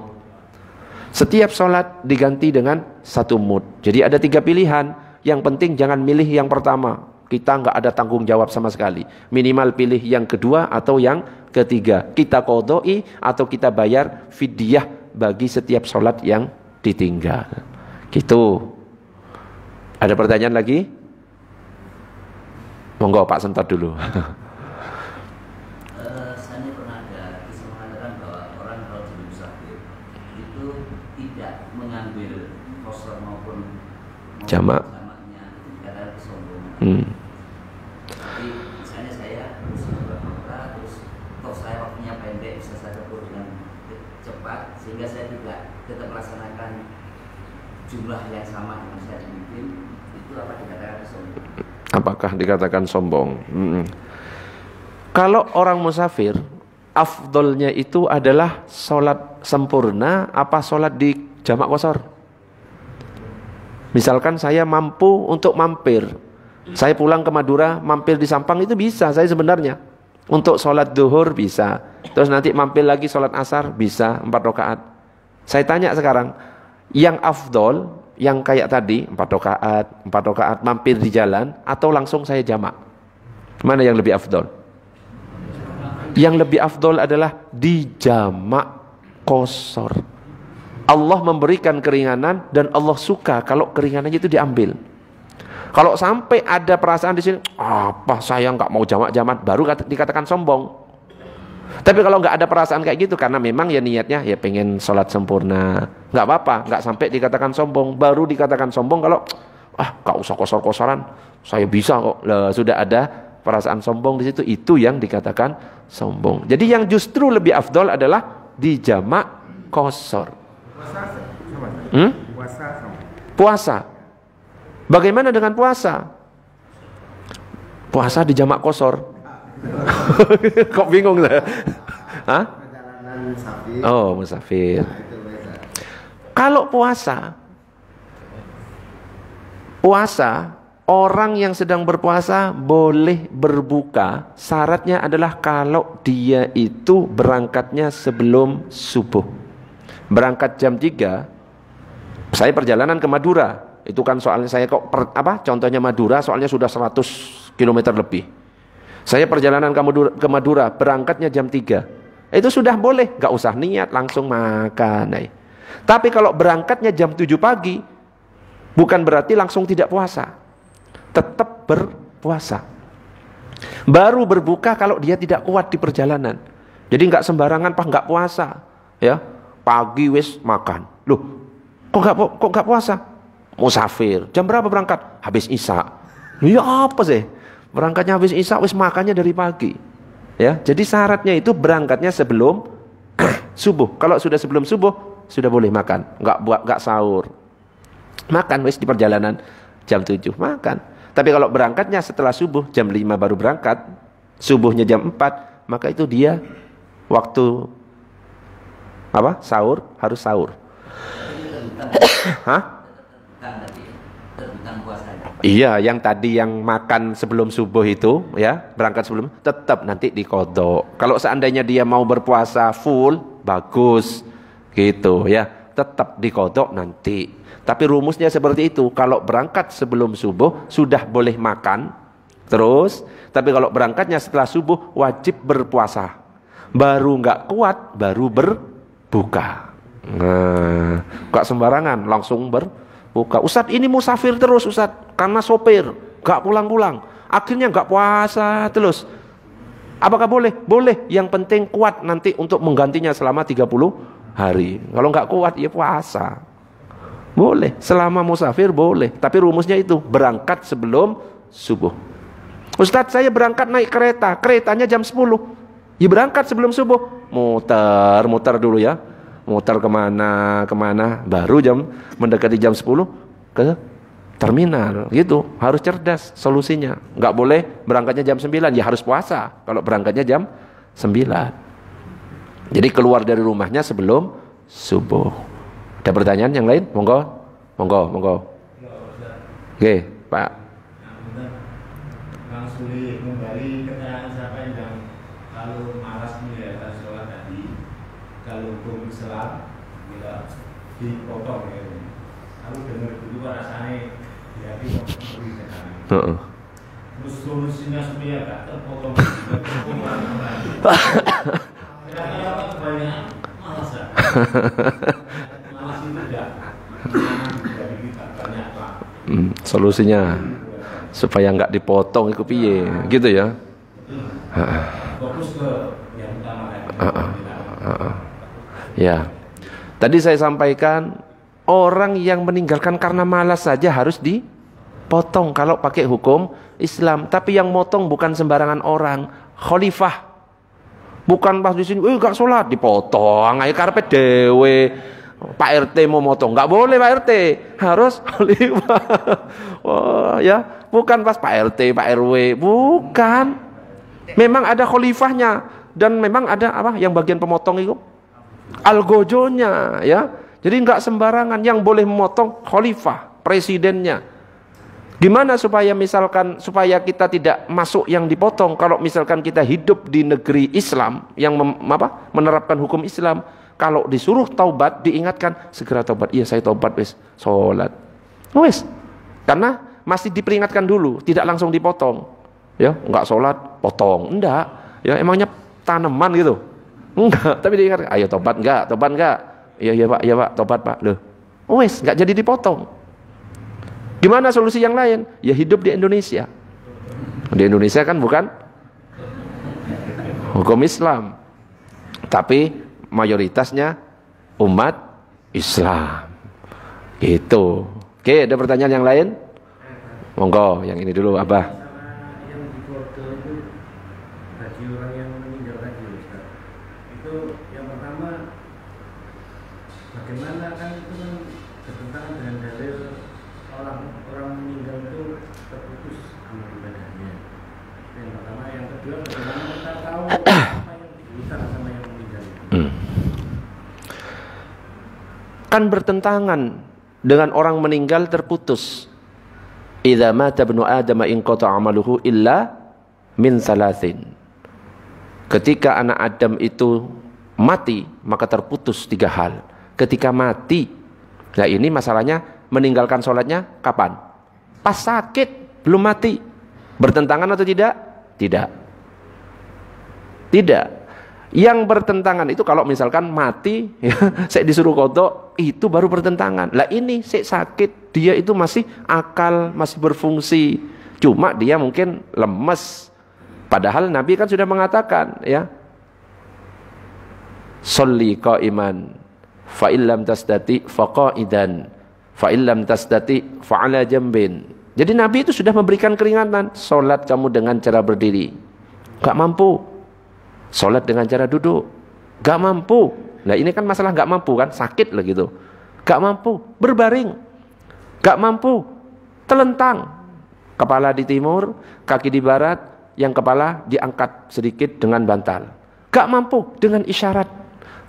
Setiap sholat diganti dengan 1 mud. Jadi ada 3 pilihan. Yang penting jangan milih yang pertama. Kita nggak ada tanggung jawab sama sekali. Minimal pilih yang kedua atau yang ketiga. Kita qadai atau kita bayar fidyah bagi setiap sholat yang ditinggal. Gitu. Ada pertanyaan lagi? Monggo Pak Sentot dulu. Saya pernah ada kisah mengatakan bahwa orang kalau jadi musafir itu tidak mengambil qashar maupun jamaknya, karena kesombongan. Jadi misalnya saya harus berangkat, terus toh saya waktunya pendek, bisa saya tempuh dengan cepat. cepat sehingga saya tidak tetap melaksanakan jumlah yang sama dengan saya mungkin, itu apa dikatakan sombong? Apakah dikatakan sombong? Kalau orang musafir, afdolnya itu adalah sholat sempurna apa sholat di jamak qashar. Misalkan saya mampu untuk mampir, saya pulang ke Madura, mampir di Sampang, itu bisa saya sebenarnya. Untuk sholat duhur bisa, terus nanti mampir lagi sholat asar bisa 4 rakaat. Saya tanya sekarang, yang afdol, yang kayak tadi 4 rakaat mampir di jalan, atau langsung saya jamak? Mana yang lebih afdol? Yang lebih afdol adalah di jamak qashar. Allah memberikan keringanan dan Allah suka kalau keringanannya itu diambil. Kalau sampai ada perasaan di sini, apa saya nggak mau jamak-jamak, baru dikatakan sombong. Tapi kalau nggak ada perasaan kayak gitu, karena memang ya niatnya ya pengen sholat sempurna, nggak apa-apa, nggak sampai dikatakan sombong. Baru dikatakan sombong kalau nggak usah kosor-kosoran, saya bisa kok. Sudah ada perasaan sombong di situ, itu yang dikatakan sombong. Jadi yang justru lebih afdol adalah di jamak qashar. Puasa. Bagaimana dengan puasa? Puasa di jamak qashar. Kok bingung saya? Hah? Oh, musafir. Kalau puasa, orang yang sedang berpuasa boleh berbuka. Syaratnya adalah kalau dia itu berangkatnya sebelum subuh. Berangkat jam 3, saya perjalanan ke Madura. Itu kan soalnya saya contohnya Madura, soalnya sudah 100 km lebih. Saya perjalanan ke Madura, berangkatnya jam 3. Itu sudah boleh, gak usah niat, langsung makan. Tapi kalau berangkatnya jam 7 pagi, bukan berarti langsung tidak puasa. Tetap berpuasa. Baru berbuka kalau dia tidak kuat di perjalanan. Jadi gak sembarangan gak puasa. Ya, pagi wis makan. Loh, kok gak puasa? Musafir. Jam berapa berangkat? Habis Isya. Ya apa sih? Berangkatnya habis Isya, wis makannya dari pagi. Ya, jadi syaratnya itu berangkatnya sebelum subuh. Kalau sudah sebelum subuh, sudah boleh makan. Enggak sahur. Makan wis di perjalanan jam 7 makan. Tapi kalau berangkatnya setelah subuh, jam 5 baru berangkat, subuhnya jam 4, maka itu dia waktu sahur, harus sahur. Hah? Iya, yang tadi yang makan sebelum subuh itu, ya, berangkat sebelum, tetap nanti diqodho. Kalau seandainya dia mau berpuasa full, bagus, gitu, ya, tetap diqodho nanti. Tapi rumusnya seperti itu. Kalau berangkat sebelum subuh sudah boleh makan, terus. Tapi kalau berangkatnya setelah subuh wajib berpuasa. Baru nggak kuat, baru berbuka. Nah, nggak sembarangan, langsung berbuka. Ustadz ini musafir terus Ustadz, karena sopir, gak pulang-pulang, akhirnya gak puasa terus. Apakah boleh? Boleh, yang penting kuat nanti untuk menggantinya selama 30 hari. Kalau gak kuat ya puasa. Boleh, selama musafir boleh. Tapi rumusnya itu, berangkat sebelum subuh. Ustadz saya berangkat naik kereta, keretanya jam 10. Ya berangkat sebelum subuh, muter dulu ya. Muter kemana, baru mendekati jam 10 ke terminal, gitu. Harus cerdas solusinya. Nggak boleh berangkatnya jam 9, ya harus puasa kalau berangkatnya jam 9. Jadi keluar dari rumahnya sebelum subuh. Ada pertanyaan yang lain? Monggo. Oke, Pak. Bang Suli, kembali keterangan siapa yang kalau malas melihara sholat tadi, kalau hukum Islam tidak dipotong ya. Aku dengar dulu rasanya di hati seperti sekarang. Terus solusinya supaya gak terpotong kira-kira apa kebanyakan malas ya? Malas itu tidak dari kita banyak Pak. Solusinya supaya nggak dipotong itu piye, gitu ya. Fokus ke yang utama Ya. Tadi saya sampaikan orang yang meninggalkan karena malas saja harus dipotong kalau pakai hukum Islam. Tapi yang motong bukan sembarangan orang. Khalifah Bukan pas di sini, gak sholat, dipotong, ayo karpet dewe. Pak RT mau motong, nggak boleh Pak RT, harus khalifah. Oh, ya, bukan pas Pak RT, Pak RW, bukan. Memang ada khalifahnya dan memang ada apa? Yang bagian pemotong itu algojonya, ya. Jadi nggak sembarangan yang boleh memotong khalifah, presidennya. Gimana supaya misalkan supaya kita tidak masuk yang dipotong? Kalau misalkan kita hidup di negeri Islam yang menerapkan hukum Islam. Kalau disuruh taubat, diingatkan segera taubat. Iya saya taubat wis, sholat. Wis. Karena masih diperingatkan dulu, tidak langsung dipotong. Ya, enggak sholat, potong. Enggak. Ya emangnya tanaman gitu. Enggak, tapi diingatkan, ayo tobat enggak? Iya Pak, tobat Pak. Loh. Wis, enggak jadi dipotong. Gimana solusi yang lain? Ya hidup di Indonesia. Di Indonesia kan bukan hukum Islam. Tapi mayoritasnya umat Islam. Gitu. Oke, ada pertanyaan yang lain? Monggo, yang ini dulu Abah. Yang difoto itu bagi orang yang meninggal tadi, Ustaz. Itu yang pertama, bagaimana kan itu kan bertentangan dengan dalil orang meninggal itu terputus amal ibadahnya. Yang pertama, yang kedua, bagaimana kita tahu apa yang dibutuhkan sama yang meninggal itu. Kan bertentangan dengan orang meninggal terputus. Idza mata ibnu Adam in qata'a amaluhu illa min salasin. Ketika anak Adam itu mati, maka terputus 3 hal. Ketika mati, nah ini masalahnya meninggalkan sholatnya kapan? Pas sakit, belum mati. Bertentangan atau tidak? Tidak. Tidak. Yang bertentangan itu kalau misalkan mati, ya, saya disuruh kodok, itu baru bertentangan. Lah ini saya sakit, dia itu masih akal, masih berfungsi. Cuma dia mungkin lemes. Padahal Nabi kan sudah mengatakan, ya, sholli qa'iman, fa illam tastati fa qa'idan, fa illam tastati fa ala jambin. Jadi Nabi itu sudah memberikan keringanan, sholat kamu dengan cara berdiri. Gak mampu. Sholat dengan cara duduk, gak mampu. Nah ini kan masalah gak mampu kan, sakit lah gitu. Gak mampu, berbaring. Gak mampu, telentang. Kepala di timur, kaki di barat, yang kepala diangkat sedikit dengan bantal. Gak mampu, dengan isyarat.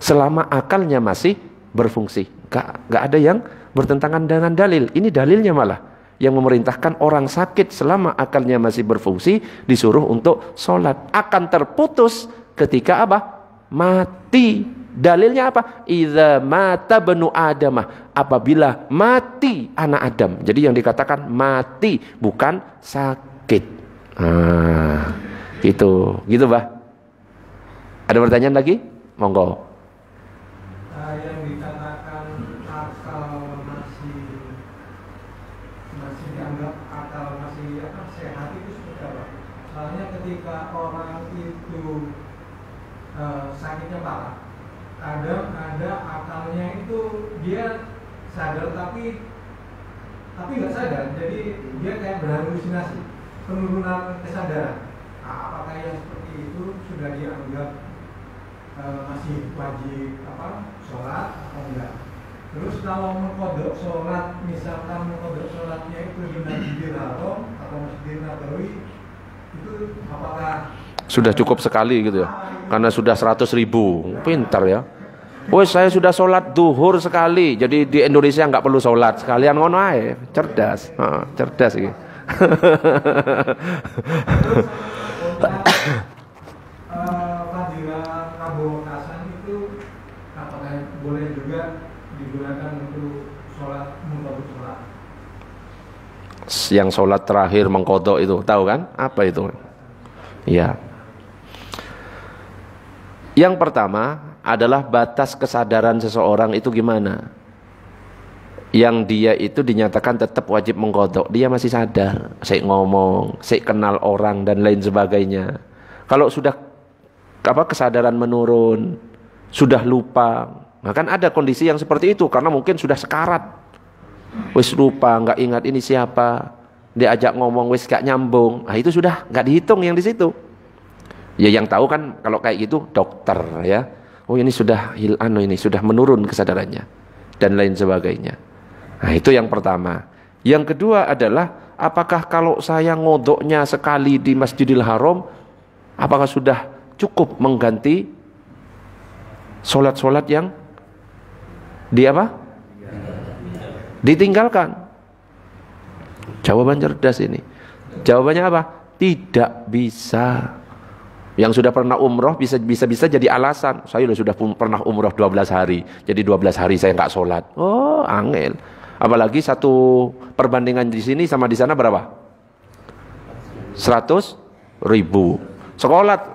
Selama akalnya masih berfungsi. Gak ada yang bertentangan dengan dalil. Ini dalilnya malah. Yang memerintahkan orang sakit selama akalnya masih berfungsi disuruh untuk sholat. Akan terputus ketika apa? Mati. Dalilnya apa? Idza mata ibnu Adam, apabila mati anak Adam. Jadi yang dikatakan mati bukan sakit. Gitu Bah. Ada pertanyaan lagi? Monggo. Yang dikatakan akal masih dianggap akal masih sehat itu seperti apa? Soalnya ketika orang itu sakitnya parah, kadang ada akalnya itu dia sadar tapi nggak sadar, jadi dia kayak berhalusinasi, penurunan kesadaran. Apakah yang seperti itu sudah dianggap masih wajib sholat atau enggak? Terus kalau mengkodok sholat, misalkan mengkodok sholatnya itu di Masjidil Haram atau Masjidil Nabawi, itu apakah sudah cukup sekali gitu ya? Karena sudah 100.000, pintar ya. Woi saya sudah sholat duhur sekali, jadi di Indonesia nggak perlu sholat, sekalian ngono ae, cerdas, cerdas gitu. Fadilah kabokasan itu apakah boleh juga digunakan untuk sholat mengkodok sholat? Yang sholat terakhir mengkodok itu, tahu kan? Apa itu? Ya. Yang pertama adalah batas kesadaran seseorang itu gimana? Yang dia itu dinyatakan tetap wajib mengkodok, dia masih sadar, saya ngomong, saya kenal orang dan lain sebagainya. Kalau sudah kesadaran menurun, sudah lupa, nah kan ada kondisi yang seperti itu karena mungkin sudah sekarat, wis lupa, nggak ingat ini siapa, diajak ngomong wis gak nyambung, nah itu sudah nggak dihitung yang di situ. Ya yang tahu kan kalau kayak gitu dokter ya. Oh ini sudah ini sudah menurun kesadarannya dan lain sebagainya. Nah itu yang pertama. Yang kedua adalah apakah kalau saya ngodoknya sekali di Masjidil Haram, apakah sudah cukup mengganti sholat-sholat yang ditinggalkan? Jawaban cerdas ini. Jawabannya apa? Tidak bisa. Yang sudah pernah umroh bisa jadi alasan. Saya sudah pernah umroh 12 hari. Jadi 12 hari saya nggak sholat. Oh, angel. Apalagi satu perbandingan di sini sama di sana berapa? 100.000.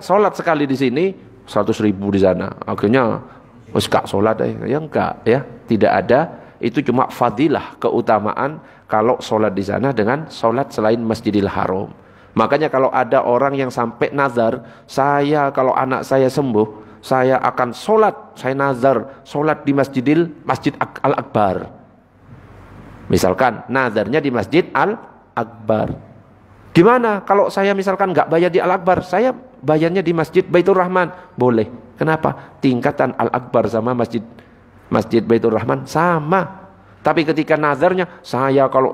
Sholat sekali di sini 100.000 di sana. Akhirnya wes gak sholat ya enggak ya. Tidak ada. Itu cuma fadilah, keutamaan kalau sholat di sana dengan sholat selain Masjidil Haram. Makanya kalau ada orang yang sampai nazar, saya kalau anak saya sembuh, saya akan sholat, saya nazar sholat di Masjid Al-Akbar. Misalkan nazarnya di Masjid Al-Akbar. Gimana kalau saya misalkan nggak bayar di Al-Akbar, saya bayarnya di Masjid Baitur Rahman? Boleh. Kenapa? Tingkatan Al-Akbar sama Masjid Baitur Rahman sama. Tapi ketika nazarnya, saya kalau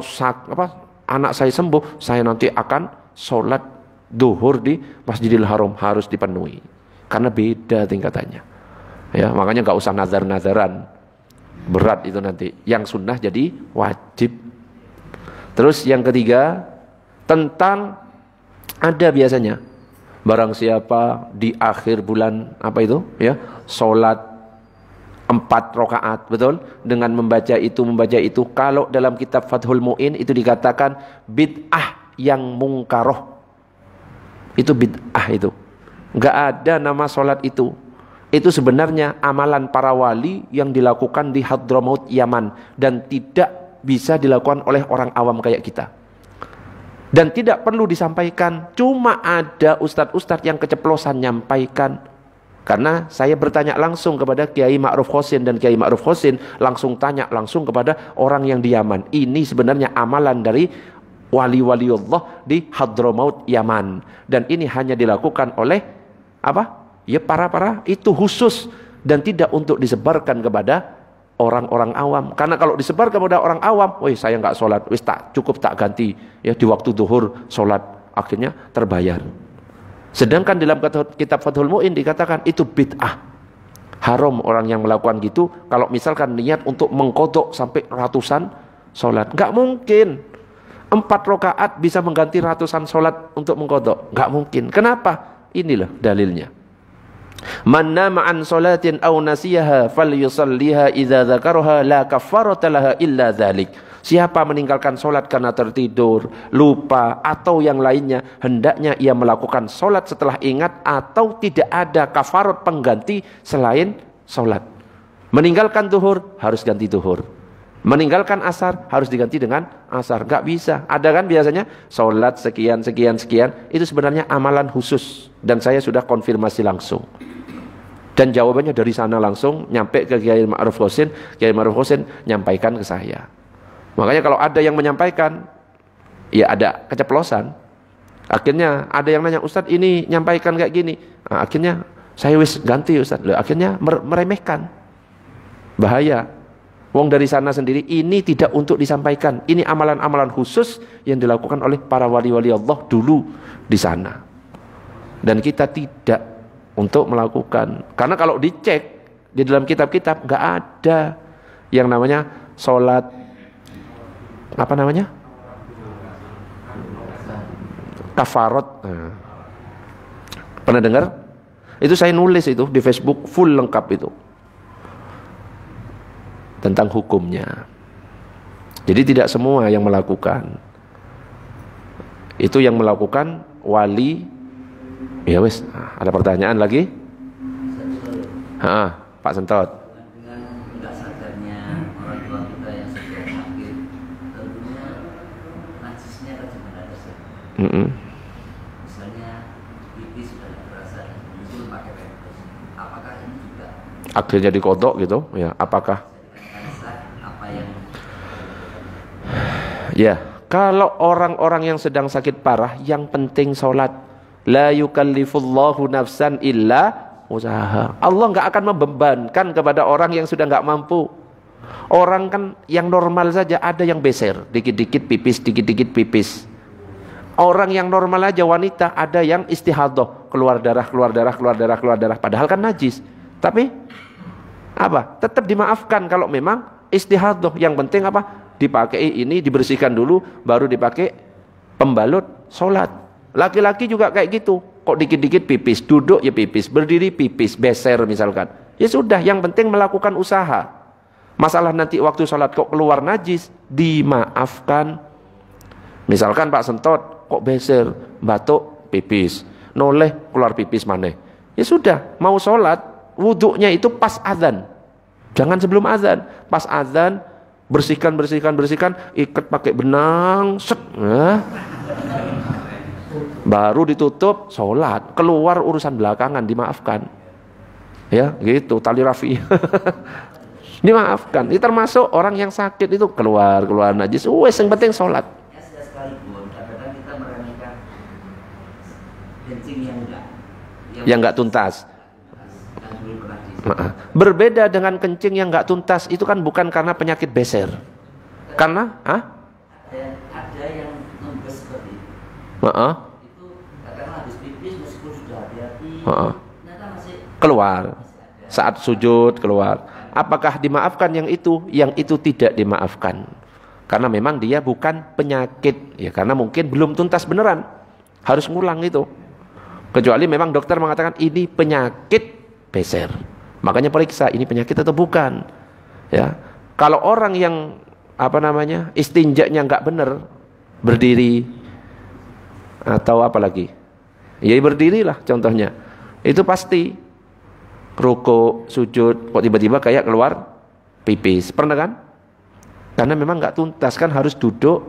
anak saya sembuh, saya nanti akan sholat duhur di Masjidil Haram, harus dipenuhi. Karena beda tingkatannya. Ya, makanya nggak usah nazar-nazaran. Berat itu nanti. Yang sunnah jadi wajib. Terus yang ketiga, tentang ada biasanya barang siapa di akhir bulan ya, sholat 4 rakaat, betul? Dengan membaca itu, kalau dalam kitab Fathul Mu'in itu dikatakan bid'ah yang mungkaroh. Itu bid'ah itu. Enggak ada nama sholat itu. Itu sebenarnya amalan para wali yang dilakukan di Hadramaut Yaman dan tidak bisa dilakukan oleh orang awam kayak kita. Dan tidak perlu disampaikan. Cuma ada ustadz-ustadz yang keceplosan nyampaikan. Karena saya bertanya langsung kepada Kiai Ma'ruf Khosin, dan Kiai Ma'ruf Khosin langsung tanya langsung kepada orang yang di Yaman. Ini sebenarnya amalan dari wali-waliullah di Hadramaut Yaman, dan ini hanya dilakukan oleh ya para itu khusus, dan tidak untuk disebarkan kepada orang-orang awam. Karena kalau disebar kepada orang awam, saya nggak sholat, cukup tak ganti ya di waktu duhur sholat, akhirnya terbayar. Sedangkan dalam kitab Fathul Mu'in dikatakan itu bid'ah, haram orang yang melakukan gitu. Kalau misalkan niat untuk mengkodok sampai ratusan sholat, nggak mungkin. 4 rakaat bisa mengganti ratusan sholat untuk mengkodok, nggak mungkin. Kenapa? Inilah dalilnya. Man nama an sholatin aw nasiyaha falyusalliha idza dzakaraha la kaffarata laha illa dzalik. Siapa meninggalkan sholat karena tertidur, lupa atau yang lainnya, hendaknya ia melakukan sholat setelah ingat, atau tidak ada kafarat pengganti selain sholat. Meninggalkan duhur harus ganti duhur. Meninggalkan asar harus diganti dengan asar. Gak bisa. Ada kan biasanya sholat sekian itu sebenarnya amalan khusus, dan saya sudah konfirmasi langsung. Dan jawabannya dari sana langsung nyampe ke Kiai Ma'ruf Khosin. Kiai Ma'ruf Khosin nyampaikan ke saya. Makanya kalau ada yang menyampaikan, ya ada keceplosan. Akhirnya ada yang nanya, Ustadz ini nyampaikan kayak gini. Nah, akhirnya saya wis ganti Ustadz. Akhirnya meremehkan. Bahaya. Wong dari sana sendiri ini tidak untuk disampaikan. Ini amalan-amalan khusus yang dilakukan oleh para wali-wali Allah dulu di sana. Dan kita tidak untuk melakukan. Karena kalau dicek di dalam kitab-kitab nggak ada yang namanya sholat kafarat. Pernah dengar? Itu saya nulis itu di Facebook, full lengkap itu tentang hukumnya. Jadi tidak semua yang melakukan. Itu yang melakukan wali. Ya wes, ada pertanyaan lagi? Pak Sentot. Misalnya pipi sudah terasa muncul pakai pampers, apakah ini juga akhirnya dikodok gitu ya? Apakah apa yang ya, kalau orang-orang yang sedang sakit parah, yang penting sholat, La yukallifullahu nafsan illa usaha. Allah nggak akan membebankan kepada orang yang sudah nggak mampu. Orang kan yang normal saja ada yang beser, dikit-dikit pipis, dikit-dikit pipis. Orang yang normal aja wanita ada yang istihadah, keluar darah, keluar darah, keluar darah, keluar darah. Padahal kan najis. Tapi apa? Tetap dimaafkan kalau memang istihadah. Yang penting apa? Dipakai ini, dibersihkan dulu, baru dipakai pembalut sholat. Laki-laki juga kayak gitu. Kok dikit-dikit pipis, duduk ya pipis, berdiri pipis, beser misalkan. Ya sudah, yang penting melakukan usaha. Masalah nanti waktu sholat kok keluar najis, dimaafkan. Misalkan Pak Sentot kok beser, batuk, pipis, noleh keluar pipis maneh. Ya sudah, mau sholat, wuduknya itu pas azan. Jangan sebelum azan. Pas azan, bersihkan, ikat pakai benang, set. Baru ditutup, sholat. Keluar urusan belakangan, dimaafkan. Ya, gitu, tali rafi. Dimaafkan. Ini termasuk orang yang sakit itu keluar najis. Wes yang penting sholat. Ya sekalipun kadang-kadang kita meremehkan kencing yang enggak tuntas. Berbeda dengan kencing yang enggak tuntas itu kan bukan karena penyakit beser. Karena ada yang nembes seperti itu. Itu kadang habis pipis meskipun sudah hati-hati, ternyata masih keluar. Saat sujud keluar. Apakah dimaafkan yang itu? Yang itu tidak dimaafkan. Karena memang dia bukan penyakit. Ya, karena mungkin belum tuntas beneran. Harus ngulang itu. Kecuali memang dokter mengatakan ini penyakit beser. Makanya periksa ini penyakit atau bukan. Ya. Kalau orang yang istinjanya nggak bener, berdiri atau apa lagi? Ya berdirilah contohnya. Itu pasti ruku, sujud, kok tiba-tiba kayak keluar pipis. Pernah kan? Karena memang nggak tuntas kan, harus duduk.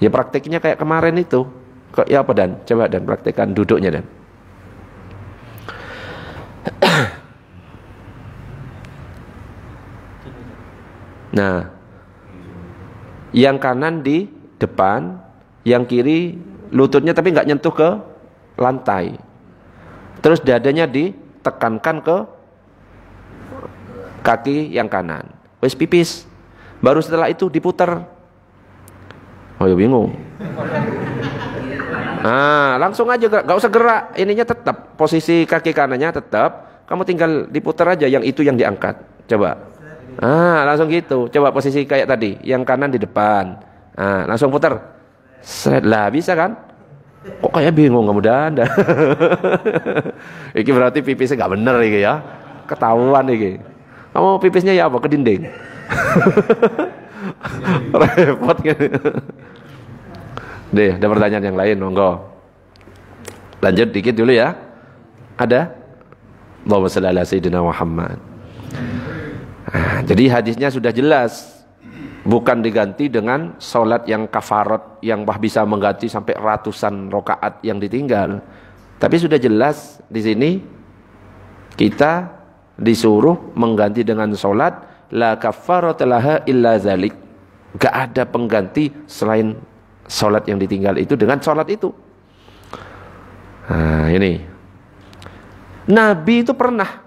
Ya prakteknya kayak kemarin itu. Ya apa Dan? Coba Dan praktekkan duduknya Dan. Nah, yang kanan di depan, yang kiri lututnya tapi nggak nyentuh ke lantai. Terus dadanya ditekankan ke kaki yang kanan. Wes pipis. Baru setelah itu diputar. Oh ya bingung. Nah, langsung aja gak usah gerak. Ininya tetap posisi kaki kanannya tetap. Kamu tinggal diputar aja yang itu yang diangkat. Coba. Langsung gitu. Coba posisi kayak tadi, yang kanan di depan. Langsung putar. Lah bisa kan? Kok kayak bingung kamu Dan? Iki berarti pipisnya gak bener iki ya. Ketahuan iki. Kamu pipisnya ya apa? Ke dinding. Repot kan. Deh, ada pertanyaan yang lain, monggo. Lanjut dikit dulu ya. Ada? Allahumma shalli ala sayyidina Muhammad. Jadi hadisnya sudah jelas. Bukan diganti dengan sholat yang kafarat, yang bisa mengganti sampai ratusan rakaat yang ditinggal. Tapi sudah jelas di sini kita disuruh mengganti dengan sholat la kafarata laha illa zalik. Gak ada pengganti selain sholat yang ditinggal itu dengan sholat itu. Ini Nabi itu pernah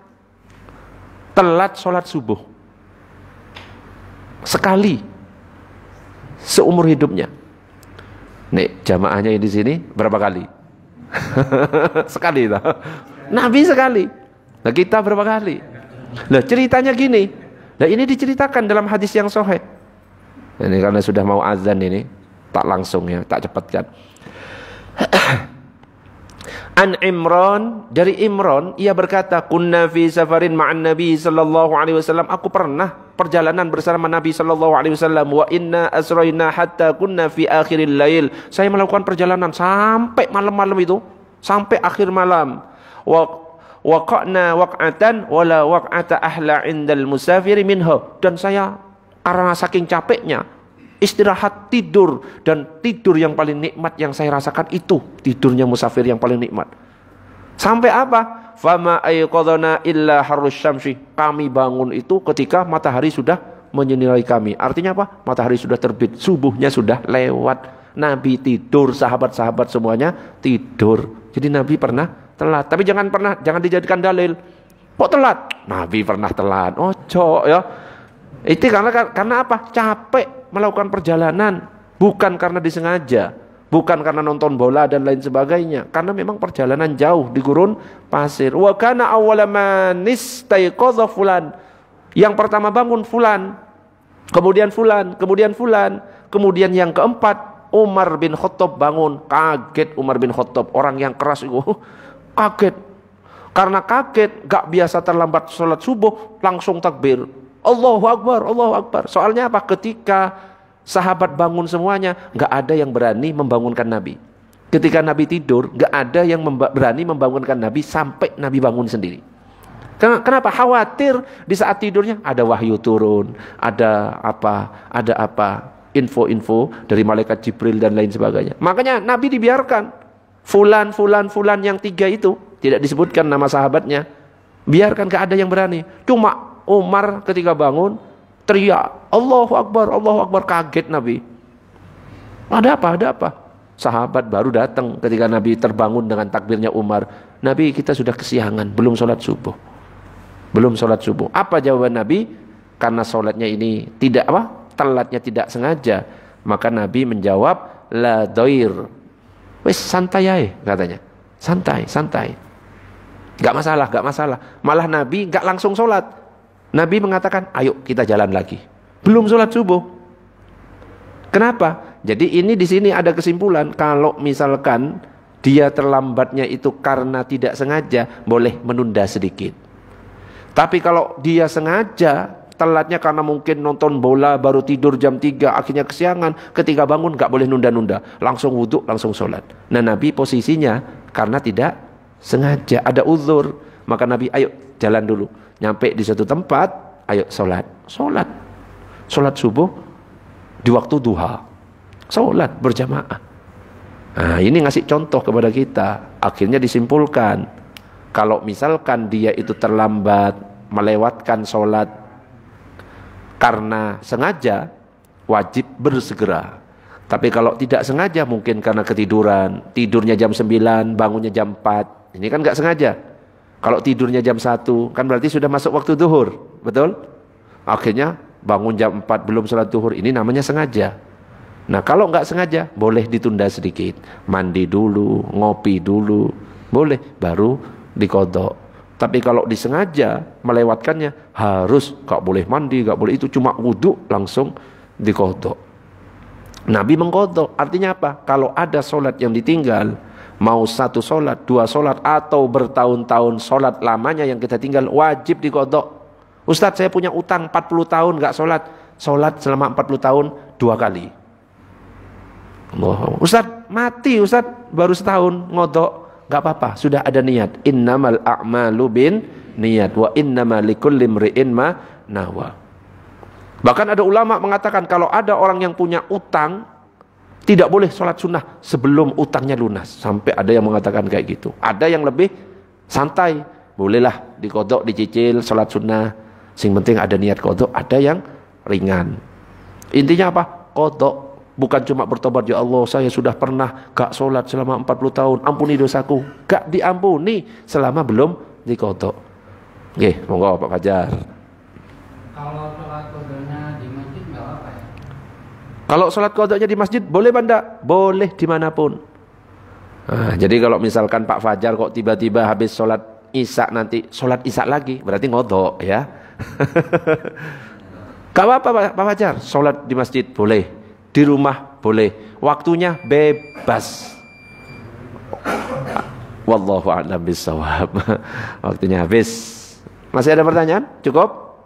telat sholat subuh sekali seumur hidupnya. Nih jamaahnya di sini berapa kali? Sekali lah. Nabi sekali. Nah kita berapa kali? Nah ceritanya gini. Nah ini diceritakan dalam hadis yang sahih. Ini karena sudah mau azan ini, tak langsung ya, tak cepatkan. An Imran, dari Imran ia berkata, kunna fi safarin ma'an Nabi sallallahu alaihi wasallam. Aku pernah perjalanan bersama Nabi sallallahu alaihi wasallam. Wa inna asrayna hatta kunna fi akhiril lail. Saya melakukan perjalanan sampai malam-malam itu, sampai akhir malam. Waqa'na waq'atan wala waq'ata ahla 'indal musafiri minha. Dan saya karena saking capeknya istirahat tidur, dan tidur yang paling nikmat yang saya rasakan itu tidurnya musafir yang paling nikmat. Sampai apa? Fama ayqadana illa harrus syamsi. Kami bangun itu ketika matahari sudah menyinari kami. Artinya apa? Matahari sudah terbit, subuhnya sudah lewat. Nabi tidur, sahabat-sahabat semuanya tidur. Jadi Nabi pernah telat. Tapi jangan dijadikan dalil. Kok telat? Nabi pernah telat. Ojo ya. Itu karena apa? Capek melakukan perjalanan, bukan karena disengaja, bukan karena nonton bola dan lain sebagainya. Karena memang perjalanan jauh di gurun pasir. Wa kana awwala man istayqadha fulan. Yang pertama bangun fulan, kemudian fulan, kemudian fulan, kemudian yang keempat Umar bin Khattab bangun. Kaget Umar bin Khattab, orang yang keras itu kaget. Karena kaget, gak biasa terlambat sholat subuh, langsung takbir. Allahu Akbar, Allahu Akbar. Soalnya apa? Ketika sahabat bangun semuanya, gak ada yang berani membangunkan Nabi. Ketika Nabi tidur, gak ada yang berani membangunkan Nabi sampai Nabi bangun sendiri. Kenapa? Khawatir di saat tidurnya ada wahyu turun, ada apa, info-info dari malaikat Jibril dan lain sebagainya. Makanya Nabi dibiarkan. Fulan yang 3 itu tidak disebutkan nama sahabatnya. Biarkan, gak ada yang berani. Cuma Umar ketika bangun teriak Allahu Akbar, Allahu Akbar. Kaget Nabi. Ada apa? Sahabat baru datang ketika Nabi terbangun dengan takbirnya Umar. Nabi, kita sudah kesiangan, belum sholat subuh. Apa jawaban Nabi? Karena sholatnya ini telatnya tidak sengaja. Maka Nabi menjawab, la doir. Wes santai aja katanya. Santai. Gak masalah. Malah Nabi gak langsung sholat. Nabi mengatakan, ayo kita jalan lagi. Belum sholat subuh. Kenapa? Jadi ini di sini ada kesimpulan, kalau misalkan dia terlambatnya itu karena tidak sengaja, boleh menunda sedikit. Tapi kalau dia sengaja telatnya karena mungkin nonton bola, baru tidur jam 3, akhirnya kesiangan, ketika bangun gak boleh nunda-nunda, langsung wudhu, langsung sholat. Nah Nabi posisinya karena tidak sengaja, ada uzur, maka Nabi ayo jalan dulu, nyampe di suatu tempat, ayo sholat subuh di waktu duha, sholat berjamaah. Nah ini ngasih contoh kepada kita. Akhirnya disimpulkan, kalau misalkan dia itu terlambat melewatkan sholat karena sengaja, wajib bersegera. Tapi kalau tidak sengaja, mungkin karena ketiduran, tidurnya jam 9, bangunnya jam 4, ini kan gak sengaja. Kalau tidurnya jam 1, kan berarti sudah masuk waktu zuhur, betul? Akhirnya bangun jam 4, belum sholat zuhur, ini namanya sengaja. Nah kalau gak sengaja, boleh ditunda sedikit, mandi dulu, ngopi dulu, boleh, baru diqadha. Tapi kalau disengaja melewatkannya, harus gak boleh mandi, gak boleh itu, cuma wudhu langsung diqadha. Nabi mengqadha, artinya apa? Kalau ada sholat yang ditinggal, mau 1 sholat, 2 sholat, atau bertahun-tahun sholat lamanya yang kita tinggal, wajib diqadha. Ustadz, saya punya utang 40 tahun gak sholat selama 40 tahun 2 kali. Ustadz mati, Ustadz baru setahun ngodok. Gak apa-apa, sudah ada niat. Innamal a'malu bin niat wa innama likulli imri'in ma nawa. Bahkan ada ulama mengatakan kalau ada orang yang punya utang, tidak boleh sholat sunnah sebelum utangnya lunas. Sampai ada yang mengatakan kayak gitu. Ada yang lebih santai, bolehlah diqadha, dicicil sholat sunnah, sing penting ada niat qadha. Ada yang ringan. Intinya apa? Qadha. Bukan cuma bertobat, ya Allah saya sudah pernah gak sholat selama 40 tahun, ampuni dosaku. Gak diampuni selama belum diqadha. Oke, monggo Pak Fajar. Kalau sholat qadhanya di masjid gak apa ya? Kalau sholat qadhanya di masjid boleh Banda? Boleh dimanapun. Nah, jadi kalau misalkan Pak Fajar kok tiba-tiba habis sholat isya nanti sholat isya lagi, berarti qadha ya. Gak apa-apa Pak Fajar, sholat di masjid boleh, di rumah boleh, waktunya bebas. Wallahu a'lam bishawab. Waktunya habis. Masih ada pertanyaan? Cukup?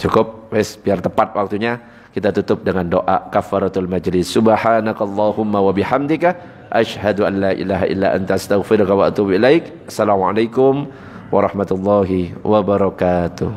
Cukup, wes biar tepat waktunya kita tutup dengan doa kafaratul majlis. Subhanakallahumma wa bihamdika asyhadu an la ilaha illa anta astaghfiruka wa atubu ilaik. Assalamualaikum warahmatullahi wabarakatuh.